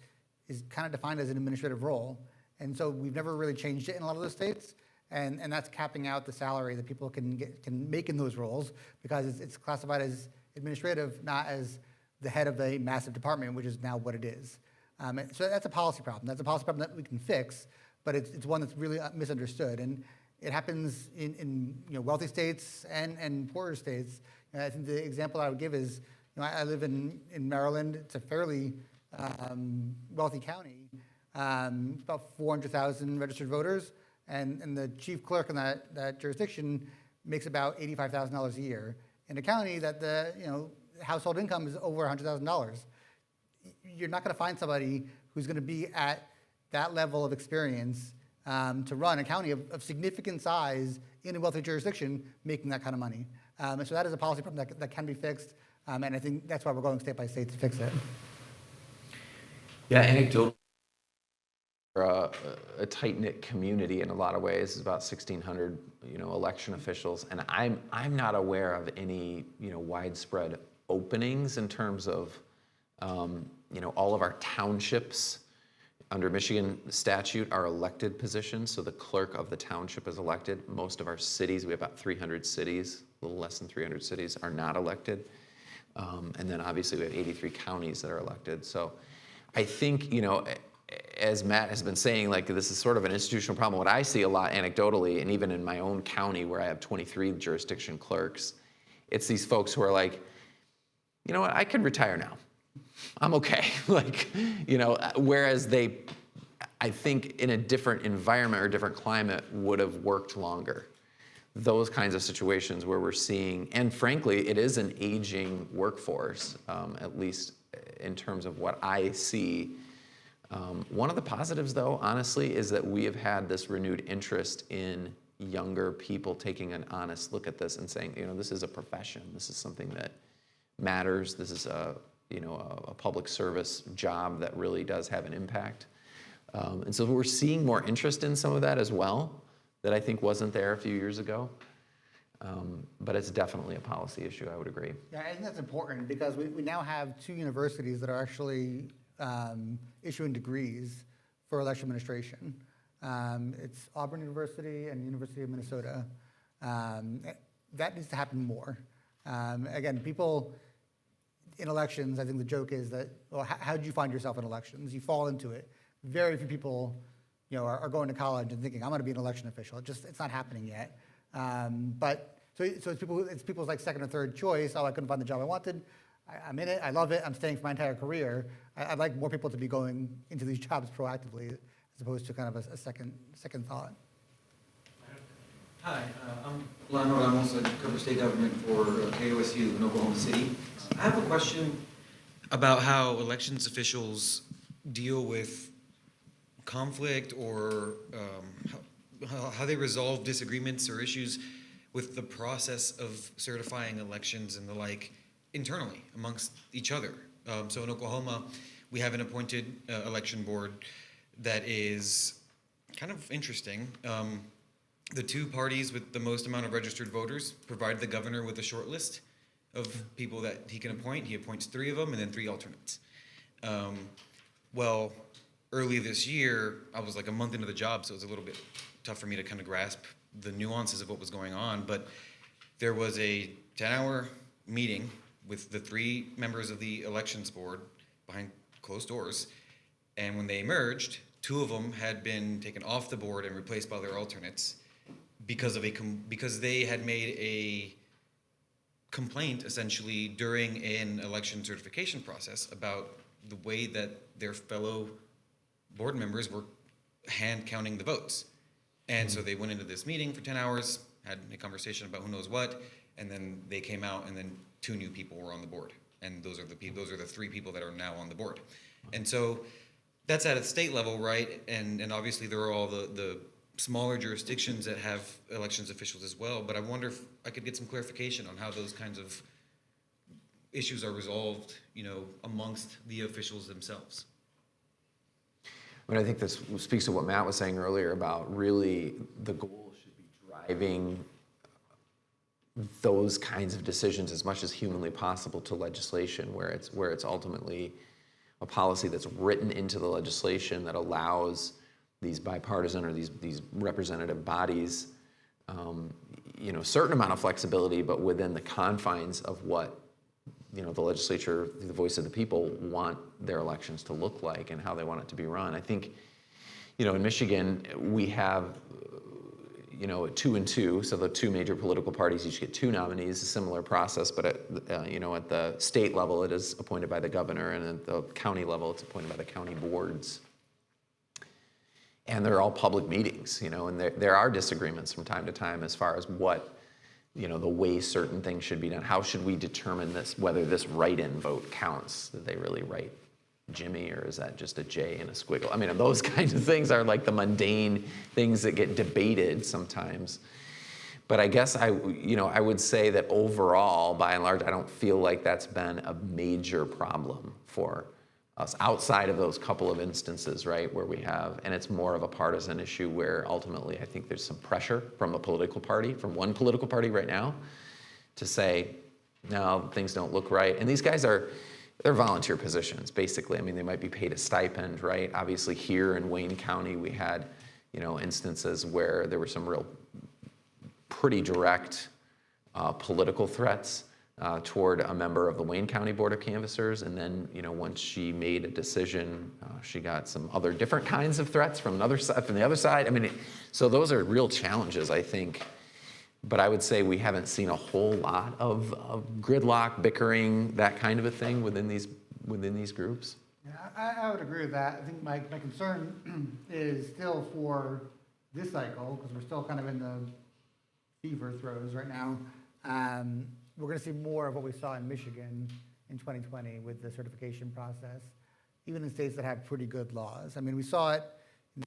kind of defined as an administrative role. And so we've never really changed it in a lot of those states. And that's capping out the salary that people can make in those roles because it's classified as administrative, not as the head of a massive department, which is now what it is. So that's a policy problem. That's a policy problem that we can fix, but it's one that's really misunderstood. And it happens in wealthy states and poorer states. I think the example I would give is, I live in Maryland. It's a fairly wealthy county, about 400,000 registered voters, and the chief clerk in that jurisdiction makes about $85,000 a year in a county that the household income is over $100,000. You're not going to find somebody who's going to be at that level of experience to run a county of significant size in a wealthy jurisdiction making that kind of money. And so that is a policy problem that can be fixed, and I think that's why we're going state by state to fix it.
Yeah, anecdotal. A tight-knit community in a lot of ways. It's about 1,600, election officials, and I'm not aware of any, widespread openings in terms of, all of our townships under Michigan statute are elected positions. So the clerk of the township is elected. Most of our cities, we have about 300 cities, a little less than 300 cities, are not elected. And then obviously we have 83 counties that are elected. So I think, as Matt has been saying, this is sort of an institutional problem. What I see a lot anecdotally, and even in my own county where I have 23 jurisdiction clerks, it's these folks who are like, you know what, I could retire now. I'm okay. Whereas I think in a different environment or different climate would have worked longer. Those kinds of situations where we're seeing, and frankly, it is an aging workforce, at least in terms of what I see. One of the positives, though, honestly, is that we have had this renewed interest in younger people taking an honest look at this and saying, this is a profession. This is something that matters. This is a public service job that really does have an impact. And so we're seeing more interest in some of that as well, that I think wasn't there a few years ago. But it's definitely a policy issue, I would agree.
Yeah, I think that's important because we now have 2 universities that are actually issuing degrees for election administration. It's Auburn University and University of Minnesota. That needs to happen more. Again, people in elections, I think the joke is that, well, how do you find yourself in elections? You fall into it. Very few people, are going to college and thinking, I'm going to be an election official. It's not happening yet. But it's people's like second or third choice. Oh, I couldn't find the job I wanted. I'm in it. I love it. I'm staying for my entire career. I'd like more people to be going into these jobs proactively, as opposed to kind of a second thought.
Hi, I'm Lionel Ramos. I cover state government for KOSU in Oklahoma City. I have a question about how elections officials deal with conflict or how they resolve disagreements or issues with the process of certifying elections and the like internally amongst each other. So in Oklahoma, we have an appointed election board that is kind of interesting. The 2 parties with the most amount of registered voters provide the governor with a short list of people that he can appoint. He appoints 3 of them and then 3 alternates. Well, early this year, I was like a month into the job, so it was a little bit tough for me to kind of grasp the nuances of what was going on. But there was a 10-hour meeting with the 3 members of the elections board behind closed doors. And when they emerged, 2 of them had been taken off the board and replaced by their alternates because they had made a complaint essentially during an election certification process about the way that their fellow board members were hand counting the votes. And so they went into this meeting for 10 hours, had a conversation about who knows what, and then they came out and then 2 new people were on the board. And those are the 3 people that are now on the board. And so that's at a state level, right? And obviously there are all the smaller jurisdictions that have elections officials as well, but I wonder if I could get some clarification on how those kinds of issues are resolved, amongst the officials themselves.
I think this speaks to what Matt was saying earlier about really the goal should be driving those kinds of decisions as much as humanly possible to legislation where it's ultimately a policy that's written into the legislation that allows these bipartisan or these representative bodies, certain amount of flexibility, but within the confines of what the legislature, the voice of the people, want their elections to look like and how they want it to be run. I think, in Michigan, we have, 2 and 2, so the 2 major political parties each get 2 nominees, a similar process, but at the state level, it is appointed by the governor, and at the county level, it's appointed by the county boards. And they're all public meetings, and there are disagreements from time to time as far as what, the way certain things should be done. How should we determine this, whether this write-in vote counts? Did they really write Jimmy, or is that just a J and a squiggle? I mean, those kinds of things are like the mundane things that get debated sometimes. But I guess I would say that overall, by and large, I don't feel like that's been a major problem for us outside of those couple of instances, right, where we have, and it's more of a partisan issue where ultimately I think there's some pressure from one political party right now to say, no, things don't look right. And these guys they're volunteer positions, basically. I mean, they might be paid a stipend, right? Obviously here in Wayne County, we had, instances where there were some real pretty direct political threats toward a member of the Wayne County Board of Canvassers, and then once she made a decision, she got some other different kinds of threats from the other side. I mean, so those are real challenges, I think. But I would say we haven't seen a whole lot of gridlock, bickering, that kind of a thing within these groups.
Yeah, I would agree with that. I think my concern is still for this cycle, because we're still kind of in the fever throes right now. We're going to see more of what we saw in Michigan in 2020 with the certification process, even in states that have pretty good laws. I mean, we saw it in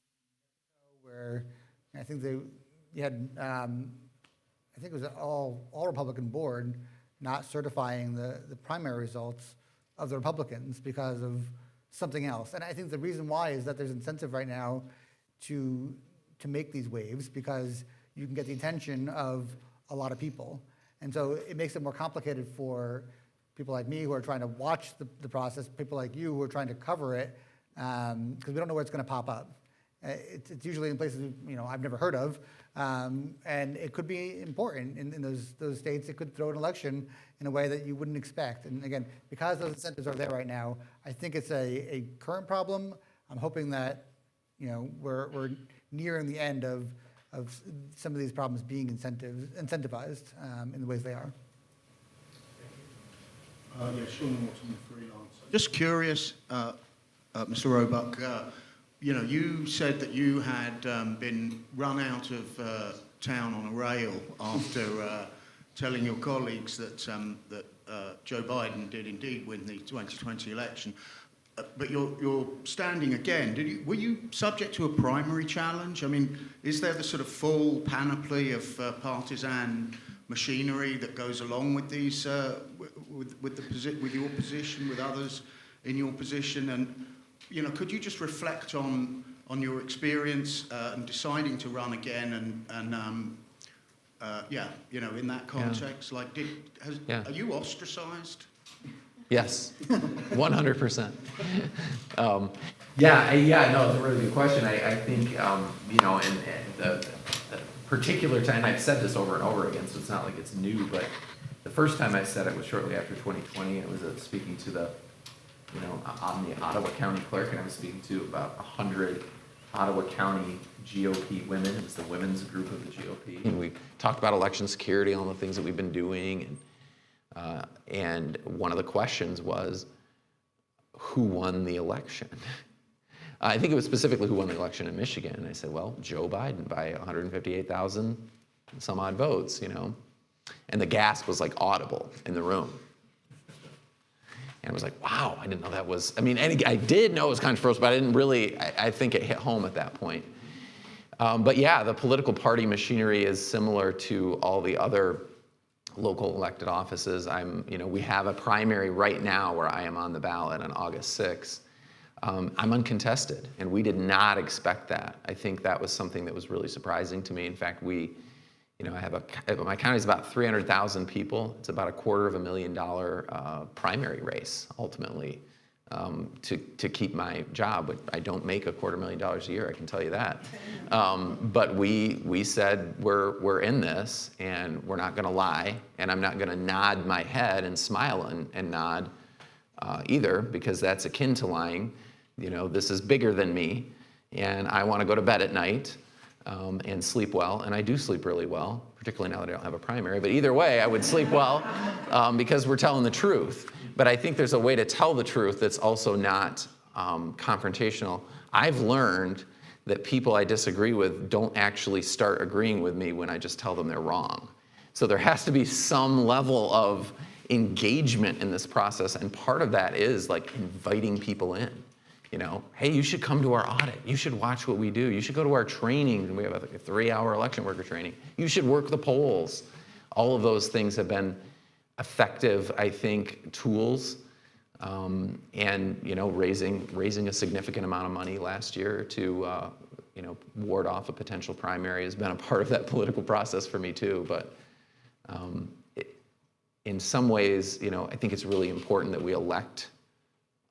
where I think you had, I think it was an all Republican board not certifying the primary results of the Republicans because of something else. And I think the reason why is that there's incentive right now to make these waves because you can get the attention of a lot of people. And so it makes it more complicated for people like me who are trying to watch the process, people like you who are trying to cover it, because we don't know where it's going to pop up. It's usually in places I've never heard of, and it could be important in those states. It could throw an election in a way that you wouldn't expect. And again, because those incentives are there right now, I think it's a current problem. I'm hoping that we're nearing the end of some of these problems being incentivized in the ways they are.
Sean Morton, freelancer. Just curious, Mr. Roebuck, you said that you had been run out of town on a rail after telling your colleagues that Joe Biden did indeed win the 2020 election. But you're standing again. Were you subject to a primary challenge? I mean, is there the sort of full panoply of partisan machinery that goes along with these, with your position, with others in your position? And could you just reflect on your experience and deciding to run again? And in that context, are you ostracized?
Yes, 100%. No, it's a really good question. I think, and the particular time, I've said this over and over again, so it's not like it's new, but the first time I said it was shortly after 2020, and it was speaking to I'm the Ottawa County clerk, and I was speaking to about 100 Ottawa County GOP women. It was the women's group of the GOP. And we talked about election security, all the things that we've been doing, and one of the questions was, who won the election? I think it was specifically who won the election in Michigan. And I said, well, Joe Biden by 158,000 some odd votes, And the gasp was like audible in the room. And I was like, wow, I didn't know that was, I did know it was controversial, but I didn't really, I think it hit home at that point. But yeah, the political party machinery is similar to all the other local elected offices. We have a primary right now where I am on the ballot on August 6th. I'm uncontested, and we did not expect that. I think that was something that was really surprising to me. In fact, my county is about 300,000 people. It's about $250,000 primary race, ultimately, to keep my job. But I don't make $250,000 a year, I can tell you that. But we said we're in this, and we're not going to lie, and I'm not going to nod my head and smile and nod either, because that's akin to lying. This is bigger than me, and I want to go to bed at night and sleep well, and I do sleep really well, particularly now that I don't have a primary. But either way, I would sleep well because we're telling the truth. But I think there's a way to tell the truth that's also not confrontational. I've learned that people I disagree with don't actually start agreeing with me when I just tell them they're wrong. So there has to be some level of engagement in this process, and part of that is like inviting people in. Hey, you should come to our audit. You should watch what we do. You should go to our training. And we have a 3-hour election worker training. You should work the polls. All of those things have been effective, I think, tools. And raising a significant amount of money last year to ward off a potential primary has been a part of that political process for me too. But in some ways, I think it's really important that we elect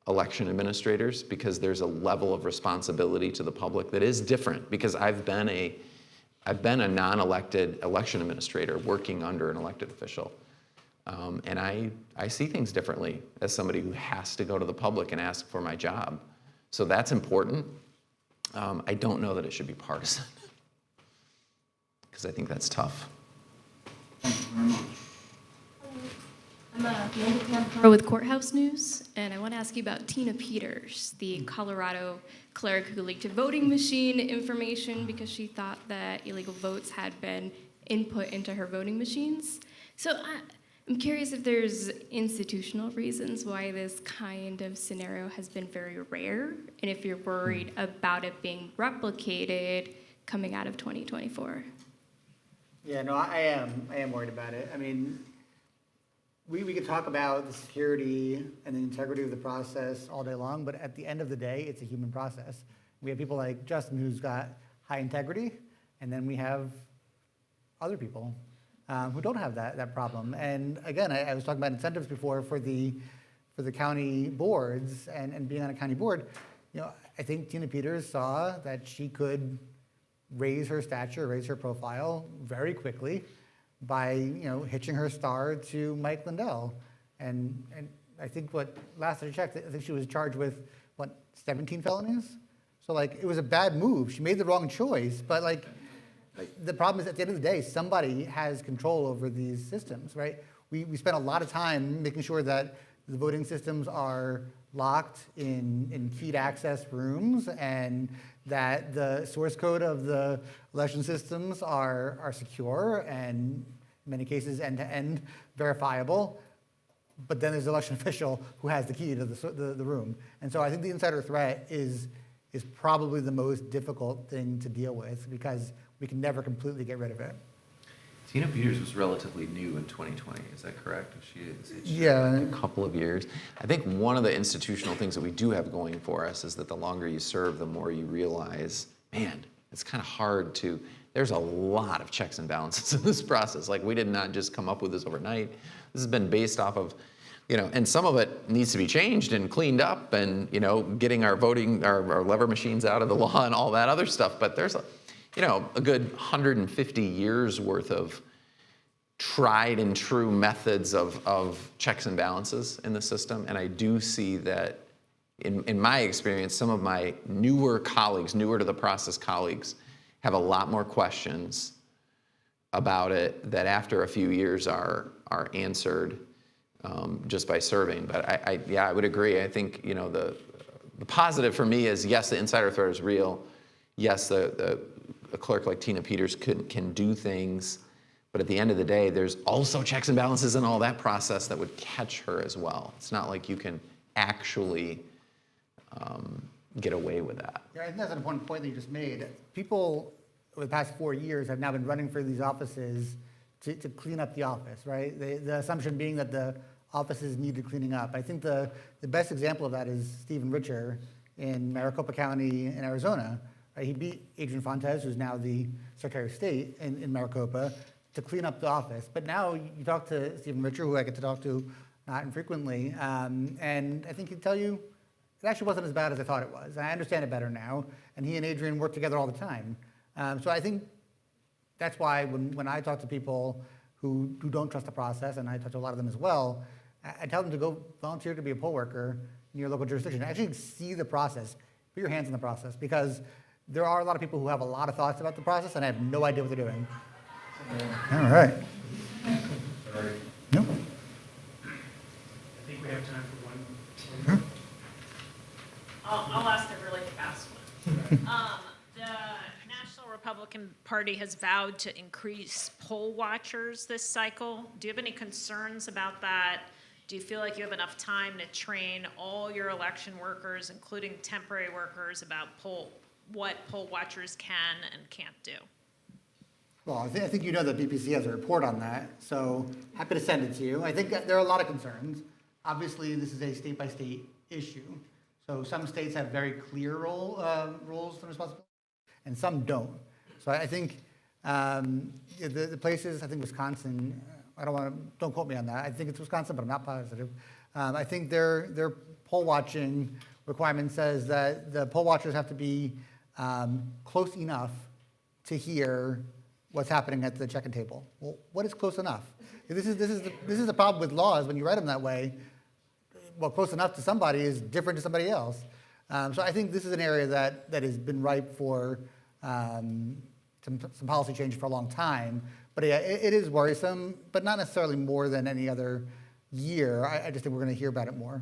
election administrators, because there's a level of responsibility to the public that is different, because I've been a non-elected election administrator working under an elected official. And I see things differently as somebody who has to go to the public and ask for my job. So that's important. I don't know that it should be partisan, because I think that's tough.
Thank you very much.
I'm Amanda Tamparo with Courthouse News, and I want to ask you about Tina Peters, the Colorado clerk who leaked voting machine information because she thought that illegal votes had been input into her voting machines. So I'm curious if there's institutional reasons why this kind of scenario has been very rare, and if you're worried about it being replicated coming out of 2024.
Yeah, no, I am worried about it. I mean, we could talk about the security and the integrity of the process all day long, but at the end of the day, it's a human process. We have people like Justin who's got high integrity, and then we have other people who don't have that problem. And again, I was talking about incentives before for the county boards and being on a county board. You know, I think Tina Peters saw that she could raise her stature, raise her profile very quickly by, you know, hitching her star to Mike Lindell. And I think last I checked, I think she was charged with, 17 felonies? So like, it was a bad move. She made the wrong choice, but like the problem is at the end of the day, somebody has control over these systems, right? We spent a lot of time making sure that the voting systems are locked in keyed access rooms and that the source code of the election systems are secure and in many cases end-to-end verifiable. But then there's the election official who has the key to the room. And so I think the insider threat is probably the most difficult thing to deal with because we can never completely get rid of it.
Tina Peters was relatively new in 2020, is that correct?
Yeah.
A couple of years. I think one of the institutional things that we do have going for us is that the longer you serve, the more you realize, man, it's kind of hard to, there's a lot of checks and balances in this process. Like we did not just come up with this overnight. This has been based off of, you know, and some of it needs to be changed and cleaned up and, you know, getting our voting, our lever machines out of the law and all that other stuff. But there's a good 150 years worth of tried and true methods of checks and balances in the system. And I do see that in my experience, some of my newer colleagues, newer to the process colleagues, have a lot more questions about it that after a few years are answered just by serving. But I would agree. I think, you know, the positive for me is, yes, the insider threat is real. Yes, a clerk like Tina Peters can do things, but at the end of the day, there's also checks and balances in all that process that would catch her as well. It's not like you can actually get away with that.
Yeah, I think that's an important point that you just made. People over the past 4 years have now been running for these offices to clean up the office, right? The assumption being that the offices needed cleaning up. I think the best example of that is Stephen Richer in Maricopa County in Arizona. Right? He beat Adrian Fontes, who's now the Secretary of State in Maricopa, to clean up the office. But now you talk to Stephen Richer, who I get to talk to not infrequently, and I think he'd tell you it actually wasn't as bad as I thought it was. I understand it better now, and he and Adrian work together all the time. So I think that's why when I talk to people who don't trust the process, and I talk to a lot of them as well, I tell them to go volunteer to be a poll worker in your local jurisdiction. Actually see the process, put your hands in the process, because there are a lot of people who have a lot of thoughts about the process and I have no idea what they're doing. All right. Nope.
I think we have time for one.
I'll ask a really fast one. The National Republican Party has vowed to increase poll watchers this cycle. Do you have any concerns about that? Do you feel like you have enough time to train all your election workers, including temporary workers, about what poll watchers can and can't do?
Well, I think you know that BPC has a report on that, so happy to send it to you. I think that there are a lot of concerns. Obviously, this is a state-by-state issue. So some states have very clear roles and responsibilities, and some don't. So I think the places, I think Wisconsin, don't quote me on that. I think it's Wisconsin, but I'm not positive. I think their poll watching requirement says that the poll watchers have to be close enough to hear what's happening at the check-in table. Well, what is close enough? This is the problem with laws when you write them that way. Well, close enough to somebody is different to somebody else. So I think this is an area that has been ripe for some policy change for a long time. But yeah, it is worrisome, but not necessarily more than any other year. I just think we're going to hear about it more.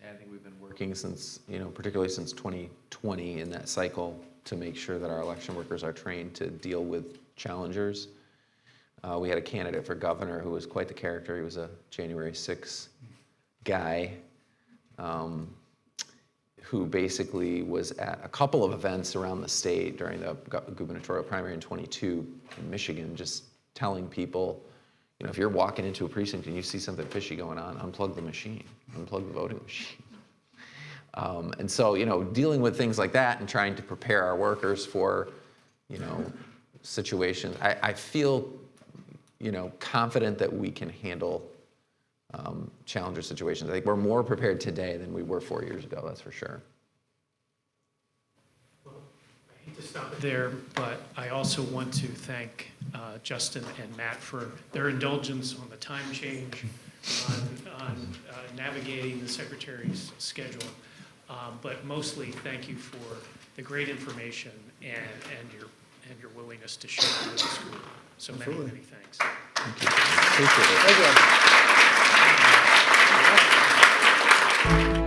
I think we've been working since, particularly since 2020 in that cycle to make sure that our election workers are trained to deal with challengers. We had a candidate for governor who was quite the character. He was a January 6th guy who basically was at a couple of events around the state during the gubernatorial primary in 22 in Michigan, just telling people, if you're walking into a precinct and you see something fishy going on, unplug the machine, unplug the voting machine. And so, dealing with things like that and trying to prepare our workers for, situations, I feel, confident that we can handle challenger situations. I think we're more prepared today than we were 4 years ago, that's for sure.
Well, I hate to stop it there, but I also want to thank Justin and Matt for their indulgence on the time change, on navigating the Secretary's schedule. But mostly, thank you for the great information and your willingness to share it with the school. So many thanks.
Thank you. Appreciate it.
Thank you.